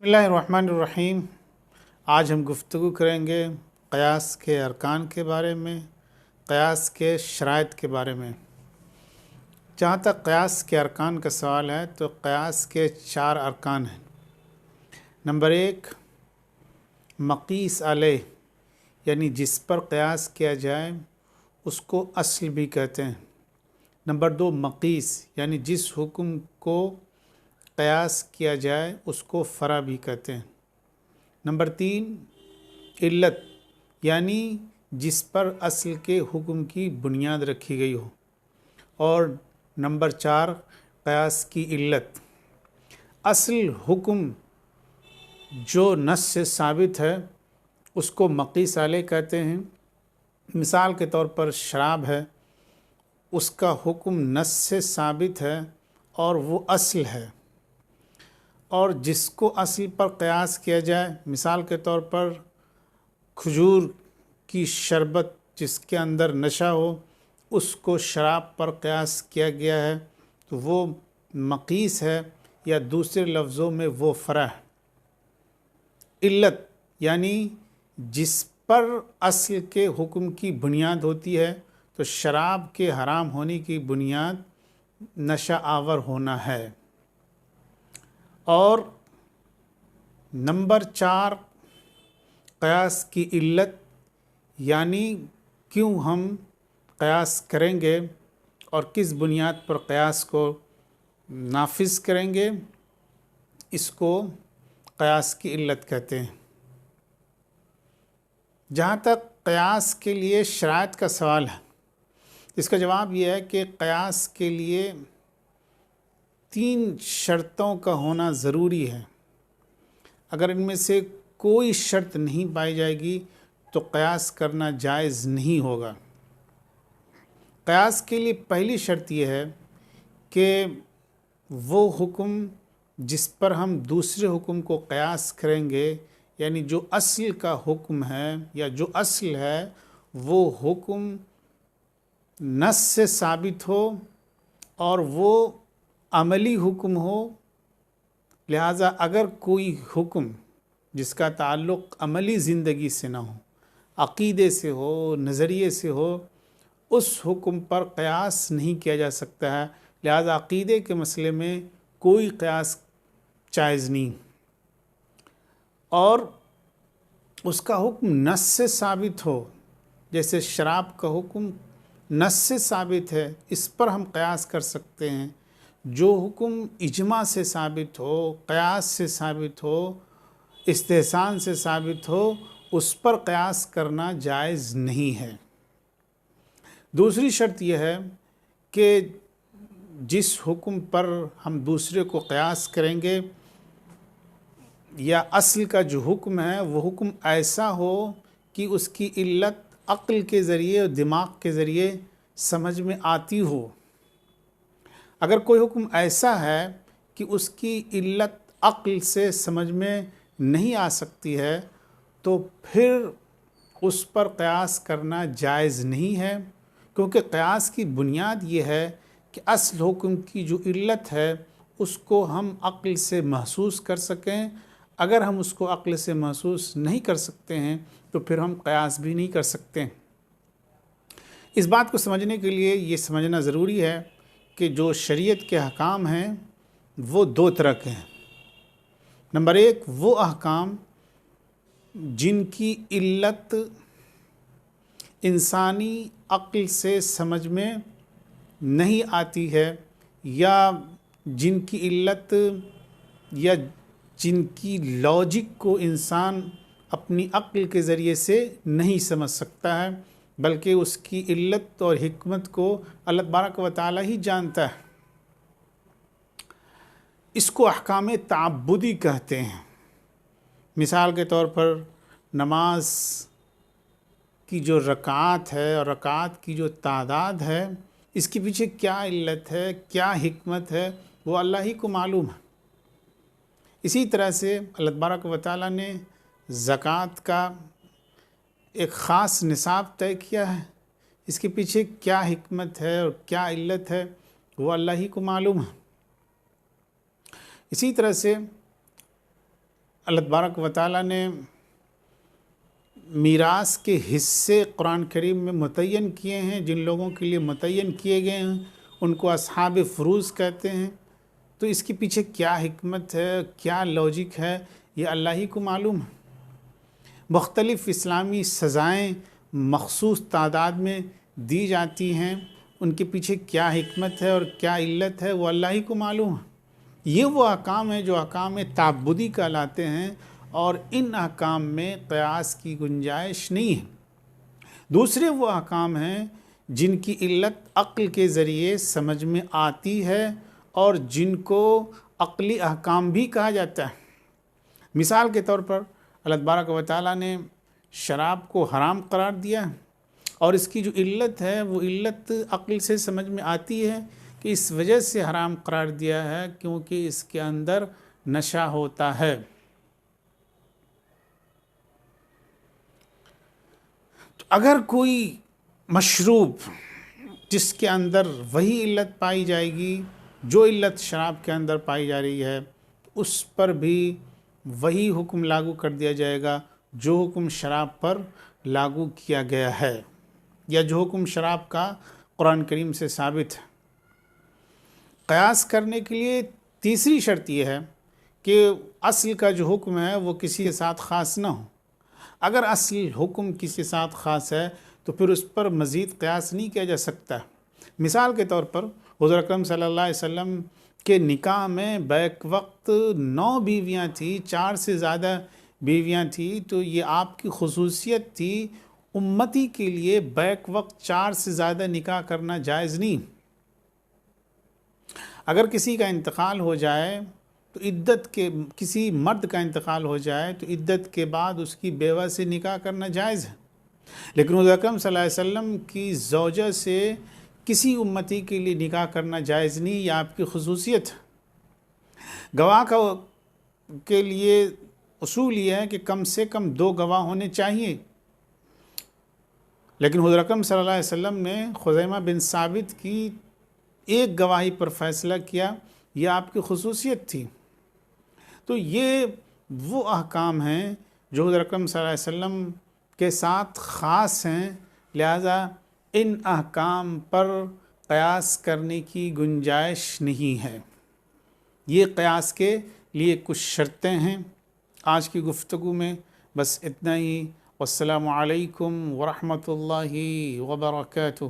بسم اللہ الرحمن الرحیم۔ آج ہم گفتگو کریں گے قیاس کے ارکان کے بارے میں، قیاس کے شرائط کے بارے میں۔ جہاں تک قیاس کے ارکان کا سوال ہے تو قیاس کے 4 ارکان ہیں۔ نمبر 1، مقیس علیہ، یعنی جس پر قیاس کیا جائے اس کو اصل بھی کہتے ہیں۔ نمبر 2، مقیس، یعنی جس حکم کو قیاس کیا جائے اس کو فرع بھی کہتے ہیں۔ نمبر 3، علت، یعنی جس پر اصل کے حکم کی بنیاد رکھی گئی ہو۔ اور نمبر 4، قیاس کی علت، اصل حکم جو نص سے ثابت ہے اس کو مقیس علیہ کہتے ہیں۔ مثال کے طور پر شراب ہے، اس کا حکم نص سے ثابت ہے اور وہ اصل ہے، اور جس کو اصل پر قیاس کیا جائے، مثال کے طور پر کھجور کی شربت جس کے اندر نشہ ہو، اس کو شراب پر قیاس کیا گیا ہے تو وہ مقیس ہے، یا دوسرے لفظوں میں وہ فرع ہے۔ علت، یعنی جس پر اصل کے حکم کی بنیاد ہوتی ہے، تو شراب کے حرام ہونے کی بنیاد نشہ آور ہونا ہے۔ اور نمبر 4، قیاس کی علت، یعنی کیوں ہم قیاس کریں گے اور کس بنیاد پر قیاس کو نافذ کریں گے، اس کو قیاس کی علت کہتے ہیں۔ جہاں تک قیاس کے لیے شرائط کا سوال ہے، اس کا جواب یہ ہے کہ قیاس کے لیے 3 شرطوں کا ہونا ضروری ہے۔ اگر ان میں سے کوئی شرط نہیں پائی جائے گی تو قیاس کرنا جائز نہیں ہوگا۔ قیاس کے لیے پہلی شرط یہ ہے کہ وہ حکم جس پر ہم دوسرے حکم کو قیاس کریں گے، یعنی جو اصل کا حکم ہے یا جو اصل ہے، وہ حکم نص سے ثابت ہو اور وہ عملی حکم ہو۔ لہٰذا اگر کوئی حکم جس کا تعلق عملی زندگی سے نہ ہو، عقیدے سے ہو، نظریے سے ہو، اس حکم پر قیاس نہیں کیا جا سکتا ہے۔ لہٰذا عقیدے کے مسئلے میں کوئی قیاس جائز نہیں، اور اس کا حکم نص سے ثابت ہو، جیسے شراب کا حکم نص سے ثابت ہے، اس پر ہم قیاس کر سکتے ہیں۔ جو حکم اجماع سے ثابت ہو، قیاس سے ثابت ہو، استحسان سے ثابت ہو، اس پر قیاس کرنا جائز نہیں ہے۔ دوسری شرط یہ ہے کہ جس حکم پر ہم دوسرے کو قیاس کریں گے یا اصل کا جو حکم ہے، وہ حکم ایسا ہو کہ اس کی علت عقل کے ذریعے اور دماغ کے ذریعے سمجھ میں آتی ہو۔ اگر کوئی حکم ایسا ہے کہ اس کی علت عقل سے سمجھ میں نہیں آ سکتی ہے تو پھر اس پر قیاس کرنا جائز نہیں ہے، کیونکہ قیاس کی بنیاد یہ ہے کہ اصل حکم کی جو علت ہے اس کو ہم عقل سے محسوس کر سکیں۔ اگر ہم اس کو عقل سے محسوس نہیں کر سکتے ہیں تو پھر ہم قیاس بھی نہیں کر سکتے۔ اس بات کو سمجھنے کے لیے یہ سمجھنا ضروری ہے کہ جو شریعت کے احکام ہیں وہ 2 طرح کے ہیں۔ نمبر 1، وہ احکام جن کی علت انسانی عقل سے سمجھ میں نہیں آتی ہے، یا جن کی علت یا جن کی لاجک کو انسان اپنی عقل کے ذریعے سے نہیں سمجھ سکتا ہے، بلکہ اس کی علت اور حکمت کو اللہ تبارک و تعالی ہی جانتا ہے۔ اس کو احکام تعبدی کہتے ہیں۔ مثال کے طور پر نماز کی جو رکعات ہے اور رکعات کی جو تعداد ہے، اس کے پیچھے کیا علت ہے، کیا حکمت ہے، وہ اللہ ہی کو معلوم ہے۔ اسی طرح سے اللہ تبارک و تعالیٰ نے زکوٰۃ کا ایک خاص نصاب طے کیا ہے، اس کے پیچھے کیا حکمت ہے اور کیا علت ہے، وہ اللہ ہی کو معلوم ہے۔ اسی طرح سے اللہ تبارک و تعالیٰ نے میراث کے حصے قرآن کریم میں متعین کیے ہیں، جن لوگوں کے لیے متعین کیے گئے ہیں ان کو اصحاب فروض کہتے ہیں۔ تو اس کے پیچھے کیا حکمت ہے، کیا لاجک ہے، یہ اللہ ہی کو معلوم ہے۔ مختلف اسلامی سزائیں مخصوص تعداد میں دی جاتی ہیں، ان کے پیچھے کیا حکمت ہے اور کیا علت ہے وہ اللہ ہی کو معلوم ہے۔ یہ وہ احکام ہیں جو احکام تعبدی کہلاتے ہیں، اور ان احکام میں قیاس کی گنجائش نہیں ہے۔ دوسرے وہ احکام ہیں جن کی علت عقل کے ذریعے سمجھ میں آتی ہے اور جن کو عقلی احکام بھی کہا جاتا ہے۔ مثال کے طور پر اللہ تبارک و تعالیٰ نے شراب کو حرام قرار دیا، اور اس کی جو علت ہے وہ علت عقل سے سمجھ میں آتی ہے کہ اس وجہ سے حرام قرار دیا ہے کیونکہ اس کے اندر نشہ ہوتا ہے۔ تو اگر کوئی مشروب جس کے اندر وہی علت پائی جائے گی جو علت شراب کے اندر پائی جا رہی ہے، اس پر بھی وہی حکم لاگو کر دیا جائے گا جو حکم شراب پر لاگو کیا گیا ہے، یا جو حکم شراب کا قرآن کریم سے ثابت ہے۔ قیاس کرنے کے لیے تیسری شرط یہ ہے کہ اصل کا جو حکم ہے وہ کسی کے ساتھ خاص نہ ہو۔ اگر اصل حکم کسی کے ساتھ خاص ہے تو پھر اس پر مزید قیاس نہیں کیا جا سکتا۔ مثال کے طور پر حضور اکرم صلی اللہ علیہ وسلم کے نکاح میں بیک وقت 9 بیویاں تھیں، 4 سے زیادہ بیویاں تھیں، تو یہ آپ کی خصوصیت تھی۔ امتی کے لیے بیک وقت 4 سے زیادہ نکاح کرنا جائز نہیں۔ اگر کسی کا انتقال ہو جائے تو کسی مرد کا انتقال ہو جائے تو عدت کے بعد اس کی بیوہ سے نکاح کرنا جائز ہے، لیکن حضور اکرم صلی اللہ علیہ وسلم کی زوجہ سے کسی امتی کے لیے نکاح کرنا جائز نہیں، یہ آپ کی خصوصیت ہے۔ گواہ کے لیے اصول یہ ہے کہ کم سے کم 2 گواہ ہونے چاہیے، لیکن حضور اکرم صلی اللہ علیہ وسلم نے خزیمہ بن ثابت کی ایک گواہی پر فیصلہ کیا، یہ آپ کی خصوصیت تھی۔ تو یہ وہ احکام ہیں جو حضور اکرم صلی اللہ علیہ وسلم کے ساتھ خاص ہیں، لہذا ان احکام پر قیاس کرنے کی گنجائش نہیں ہے۔ یہ قیاس کے لیے کچھ شرطیں ہیں۔ آج کی گفتگو میں بس اتنا ہی۔ والسلام علیکم ورحمۃ اللہ وبرکاتہ۔